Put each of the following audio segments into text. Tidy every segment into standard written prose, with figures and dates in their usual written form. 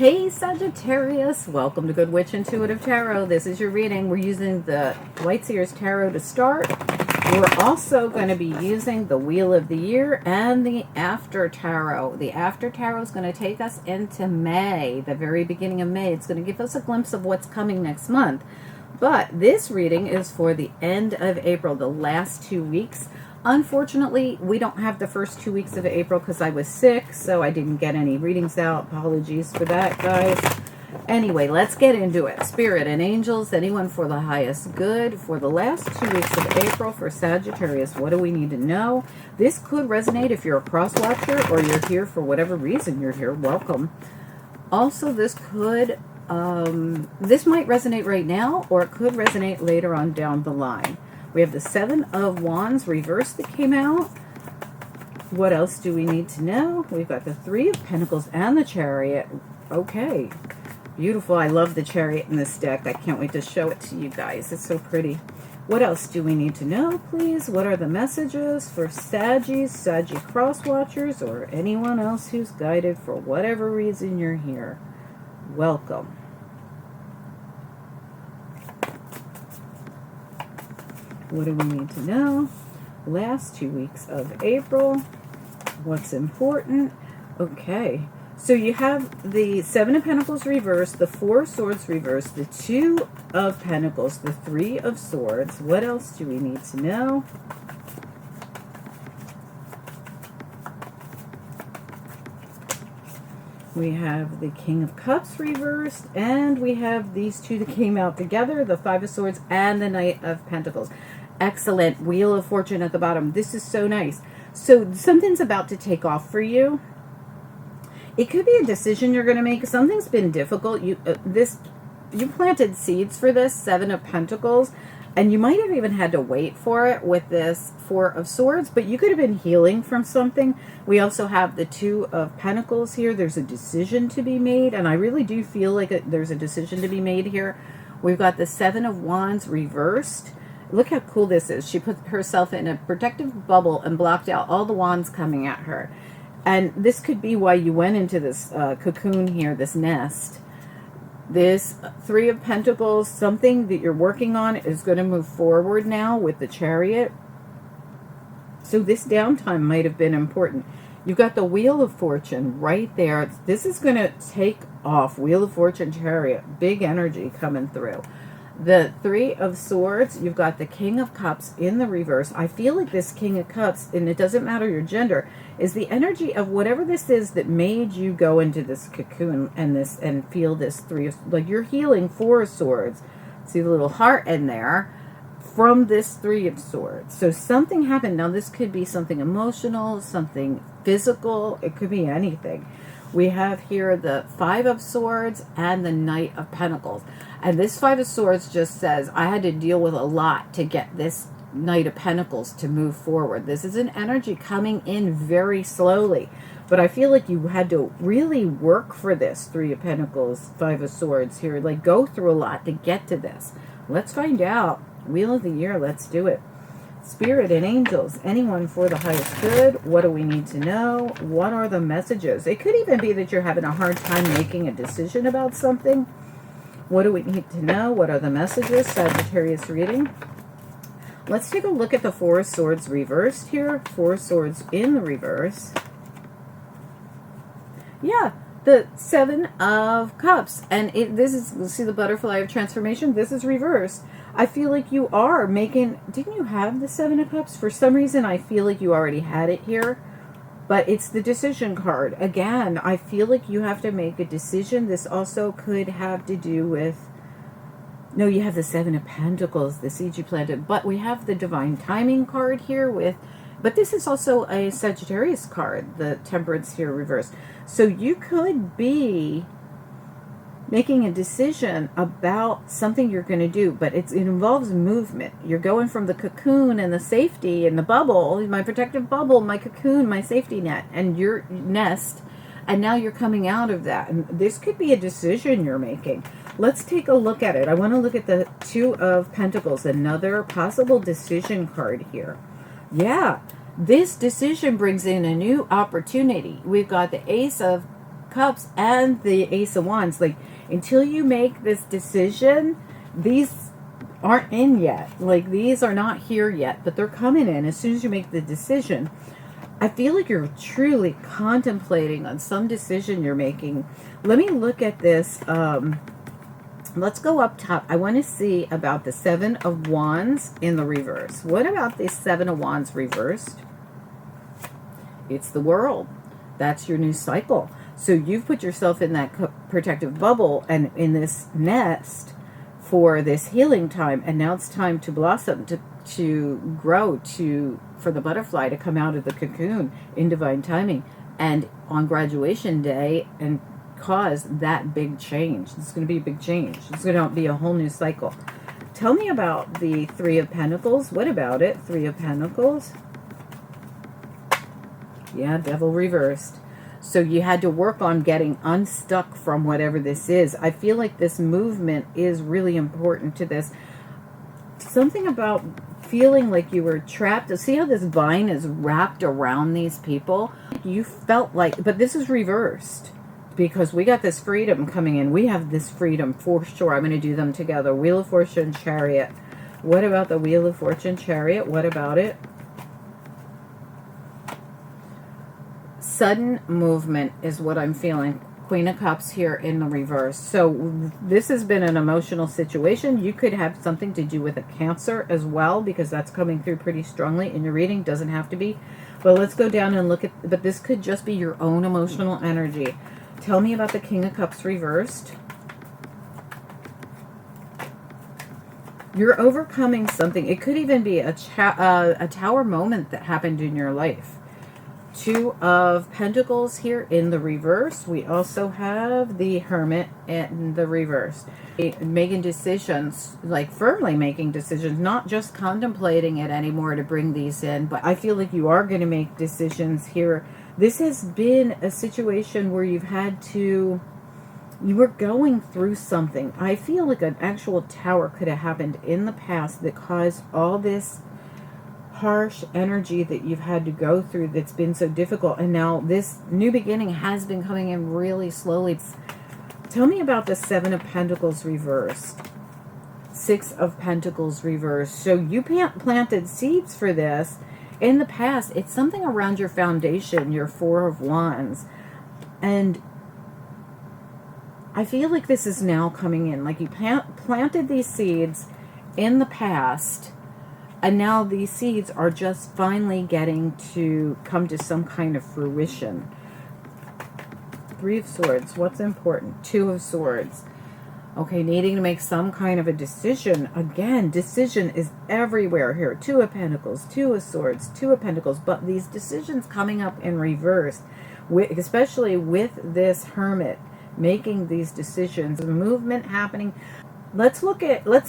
Hey Sagittarius, welcome to Good Witch Intuitive Tarot. This is your reading. We're using the White Seers Tarot to start. We're also going to be using the Wheel of the Year and the After Tarot. The After Tarot is going to take us into May, the very beginning of May. It's going to give us a glimpse of what's coming next month. But this reading is for the end of April, the last 2 weeks. Unfortunately, we don't have the first 2 weeks of April because I was sick, so I didn't get any readings out. Apologies for that, guys. Anyway, let's get into it. Spirit and angels, anyone for the highest good for the last 2 weeks of April for Sagittarius. What do we need to know? This could resonate if you're a cross-watcher or you're here for whatever reason you're here. Welcome. Also, this could, this might resonate right now, or it could resonate later on down the line. We have the Seven of Wands reversed that came out. What else do we need to know? We've got the Three of Pentacles and the Chariot. Okay. Beautiful. I love the Chariot in this deck. I can't wait to show it to you guys. It's so pretty. What else do we need to know, please? What are the messages for Saggies, Saggy cross-watchers, or anyone else who's guided for whatever reason you're here? Welcome. What do we need to know? Last 2 weeks of April. What's important? Okay. So you have the Seven of Pentacles reversed, the Four of Swords reversed, the Two of Pentacles, the Three of Swords. What else do we need to know? We have the King of Cups reversed, and we have these two that came out together, the Five of Swords and the Knight of Pentacles. Excellent. Wheel of Fortune at the bottom. This is so nice. So something's about to take off for you. It could be a decision you're going to make. Something's been difficult. You planted seeds for this Seven of Pentacles, and you might have even had to wait for it with this Four of Swords, but you could have been healing from something. We also have the Two of Pentacles here. There's a decision to be made, and I really do feel like there's a decision to be made here. We've got the Seven of Wands reversed. Look how cool this is. She put herself in a protective bubble and blocked out all the wands coming at her. And this could be why you went into this cocoon here, this nest. This Three of Pentacles, something that you're working on is going to move forward now with the Chariot. So this downtime might have been important. You've got the Wheel of Fortune right there. This is going to take off. Wheel of Fortune, Chariot. Big energy coming through. The Three of Swords, you've got the King of Cups in the reverse. I feel like this King of Cups, and it doesn't matter your gender, is the energy of whatever this is that made you go into this cocoon and feel this Three of, like you're healing Four of Swords. See the little heart in there from this Three of Swords. So something happened. Now this could be something emotional, something physical. It could be anything. We have here the Five of Swords and the Knight of Pentacles. And this Five of Swords just says, I had to deal with a lot to get this Knight of Pentacles to move forward. This is an energy coming in very slowly. But I feel like you had to really work for this Three of Pentacles, Five of Swords here. Like go through a lot to get to this. Let's find out. Wheel of the Year, let's do it. Spirit and angels, anyone for the highest good. What do we need to know? What are the messages? It could even be that you're having a hard time making a decision about something. What do we need to know? What are the messages? Sagittarius reading. Let's take a look at the Four of Swords reversed here. Four of Swords in the reverse. Yeah, the Seven of Cups. And this is, see the butterfly of transformation? This is reversed. I feel like you are making, didn't you have the Seven of Cups? For some reason, I feel like you already had it here. But it's the decision card. Again, I feel like you have to make a decision. This also could have to do with, no, you have the Seven of Pentacles, the seed you planted. But we have the Divine Timing card here with, but this is also a Sagittarius card, the Temperance here reversed. So you could be making a decision about something you're going to do, but it involves movement. You're going from the cocoon and the safety and the bubble, my protective bubble, my cocoon, my safety net, and your nest, and now you're coming out of that. And this could be a decision you're making. Let's take a look at it. I want to look at the Two of Pentacles, another possible decision card here. Yeah, this decision brings in a new opportunity. We've got the Ace of Cups and the Ace of Wands. Like, until you make this decision, these aren't in yet. Like, these are not here yet, but they're coming in as soon as you make the decision. I feel like you're truly contemplating on some decision you're making. Let me look at this. Let's go up top. I want to see about the Seven of Wands in the reverse. What about the Seven of Wands reversed? It's the World. That's your new cycle. So you've put yourself in that protective bubble and in this nest for this healing time. And now it's time to blossom, to grow, for the butterfly to come out of the cocoon in divine timing and on graduation day and cause that big change. It's going to be a big change. It's going to be a whole new cycle. Tell me about the Three of Pentacles. What about it? Three of Pentacles. Yeah, Devil reversed. So you had to work on getting unstuck from whatever this is. I feel like this movement is really important to this. Something about feeling like you were trapped. See how this vine is wrapped around these people? You felt like, but this is reversed because we got this freedom coming in. We have this freedom for sure. I'm going to do them together. Wheel of Fortune, Chariot. What about the Wheel of Fortune, Chariot? What about it? Sudden movement is what I'm feeling. Queen of Cups here in the reverse. So this has been an emotional situation. You could have something to do with a Cancer as well, because that's coming through pretty strongly in your reading. Doesn't have to be. But let's go down and look at, but this could just be your own emotional energy. Tell me about the King of Cups reversed. You're overcoming something. It could even be a tower moment that happened in your life. Two of Pentacles here in the reverse. We also have the Hermit in the reverse. Making decisions, like firmly making decisions, not just contemplating it anymore to bring these in, but I feel like you are going to make decisions here. This has been a situation where you've had to, you were going through something. I feel like an actual tower could have happened in the past that caused all this harsh energy that you've had to go through that's been so difficult, and now this new beginning has been coming in really slowly. Tell me about the Seven of Pentacles reversed. Six of Pentacles reversed. So you planted seeds for this in the past. It's something around your foundation, your Four of Wands, and I feel like this is now coming in. Like you planted these seeds in the past, and now these seeds are just finally getting to come to some kind of fruition. Three of Swords. What's important? Two of Swords. Okay, needing to make some kind of a decision. Again, decision is everywhere here. Two of Pentacles, Two of Swords, Two of Pentacles. But these decisions coming up in reverse, especially with this Hermit making these decisions, movement happening. Let's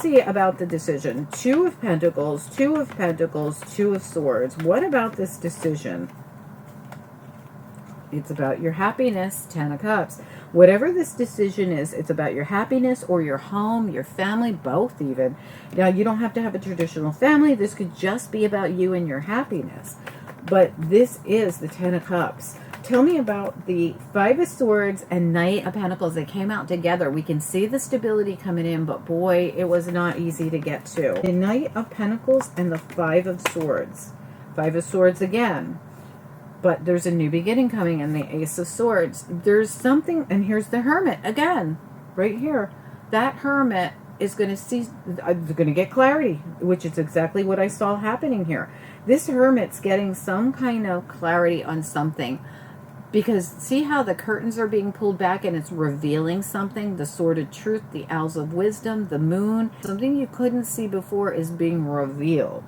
see about the decision. Two of Pentacles, Two of Pentacles, Two of Swords. What about this decision? It's about your happiness. Ten of Cups. Whatever this decision is, it's about your happiness or your home, your family, both even. Now, you don't have to have a traditional family. This could just be about you and your happiness. But this is the Ten of Cups. Tell me about the Five of Swords and Knight of Pentacles. They came out together. We can see the stability coming in, but boy, it was not easy to get to. The Knight of Pentacles and the Five of Swords. Five of Swords again. But there's a new beginning coming in. The Ace of Swords. There's something, and here's the Hermit again, right here. That Hermit is going to see, going to get clarity, which is exactly what I saw happening here. This Hermit's getting some kind of clarity on something. Because see how the curtains are being pulled back and it's revealing something? The Sword of Truth, the Owls of Wisdom, the Moon. Something you couldn't see before is being revealed.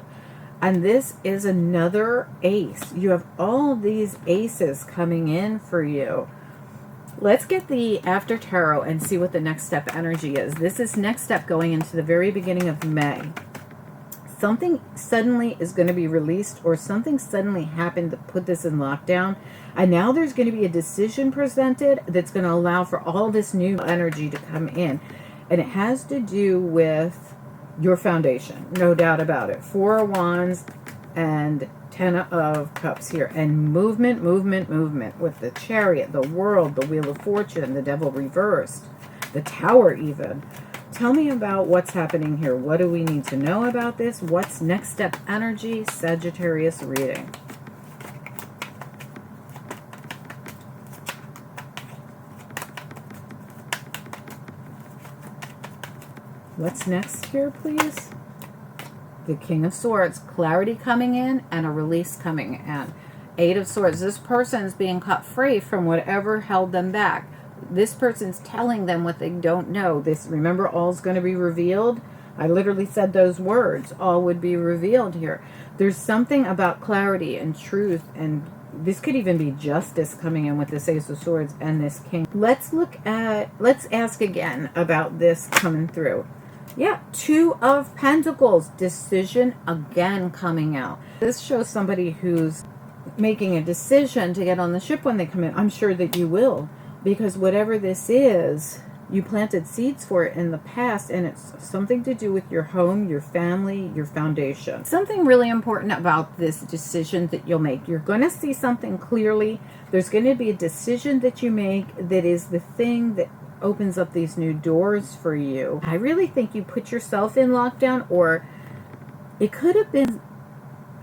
And this is another ace. You have all these aces coming in for you. Let's get the After Tarot and see what the next step energy is. This is next step going into the very beginning of May. Something suddenly is going to be released, or something suddenly happened to put this in lockdown. And now there's going to be a decision presented that's going to allow for all this new energy to come in. And it has to do with your foundation, no doubt about it. Four of Wands and Ten of Cups here. And movement, movement, movement with the Chariot, the World, the Wheel of Fortune, the Devil reversed, the Tower even. Tell me about what's happening here. What do we need to know about this? What's next step energy? Sagittarius reading. What's next here, please? The King of Swords. Clarity coming in and a release coming in. Eight of Swords. This person's being cut free from whatever held them back. This person's telling them what they don't know. This, remember, all's going to be revealed. I literally said those words. All would be revealed here. There's something about clarity and truth, and this could even be justice coming in with this Ace of Swords and this King. Let's ask again about this coming through. Yeah, Two of Pentacles. Decision again coming out. This shows somebody who's making a decision to get on the ship when they come in. I'm sure that you will, because whatever this is, you planted seeds for it in the past, and it's something to do with your home, your family, your foundation. Something really important about this decision that you'll make. You're going to see something clearly. There's going to be a decision that you make that is the thing that opens up these new doors for you. I really think you put yourself in lockdown, or it could have been,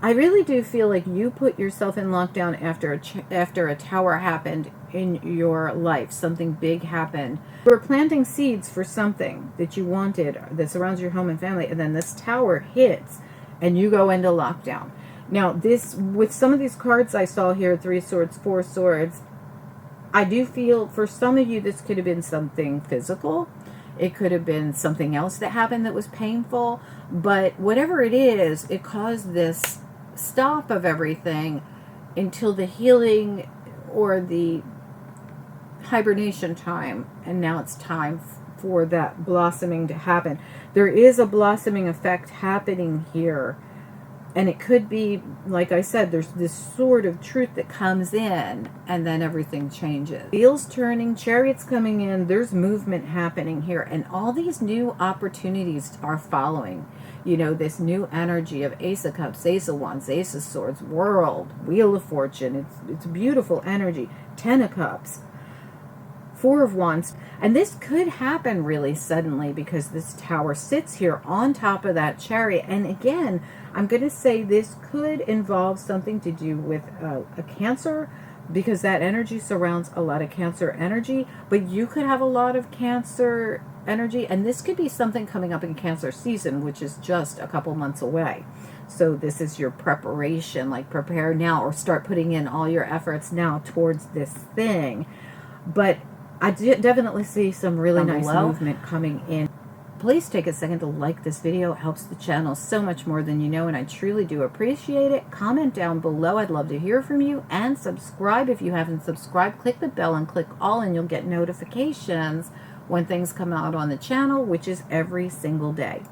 I really do feel like you put yourself in lockdown after a tower happened in your life. Something big happened. You were planting seeds for something that you wanted that surrounds your home and family, and then this tower hits and you go into lockdown. Now, this, with some of these cards I saw here, 3 Swords, 4 Swords, I do feel for some of you this could have been something physical. It could have been something else that happened that was painful. But whatever it is, it caused this stop of everything until the healing or the hibernation time. And now it's time for that blossoming to happen. There is a blossoming effect happening here. And it could be, like I said, there's this sort of truth that comes in and then everything changes. Wheels turning, chariots coming in, there's movement happening here. And all these new opportunities are following. You know, this new energy of Ace of Cups, Ace of Wands, Ace of Swords, World, Wheel of Fortune. It's beautiful energy. 10 of Cups. 4 of Wands. And this could happen really suddenly because this tower sits here on top of that chariot. And again, I'm going to say this could involve something to do with a Cancer, because that energy surrounds a lot of Cancer energy. But you could have a lot of Cancer energy, and this could be something coming up in Cancer season, which is just a couple months away. So this is your preparation, like prepare now or start putting in all your efforts now towards this thing. But I definitely see some really nice movement coming in. Please take a second to like this video. It helps the channel so much more than you know, and I truly do appreciate it. Comment down below. I'd love to hear from you. And subscribe if you haven't subscribed. Click the bell and click all, and you'll get notifications when things come out on the channel, which is every single day.